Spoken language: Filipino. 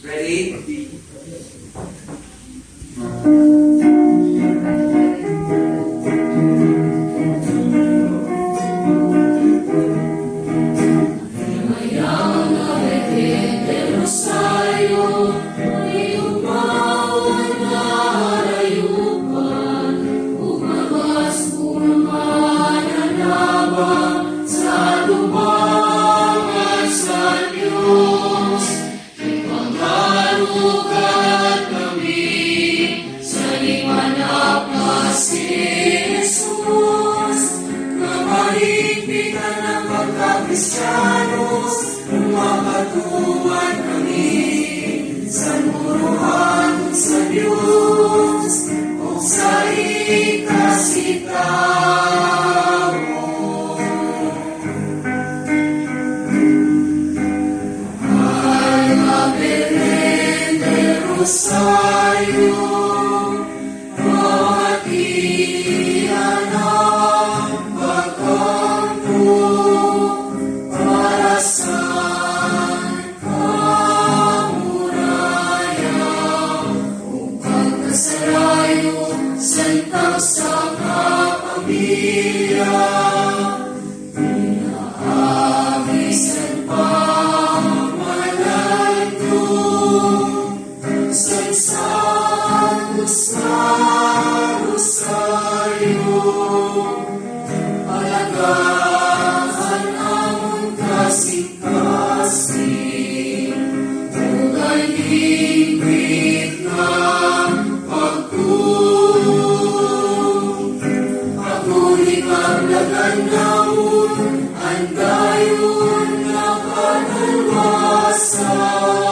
Ready? Kristiyanos, umapatuan kami sa nuruhan sa Diyos o sa ikasitaw mo. Mahal na Belen del Rosario, hatian ang pagkampo para sa kamurayan o pagkasalayo sentang sa kapamilya. Pinaawisan pa malalto sa Santos na Rosario. Alagahan ang kasing-kasing, tulay higit ng pagtulong. Patuloy kang lagandaon, andayon na kadalwasan.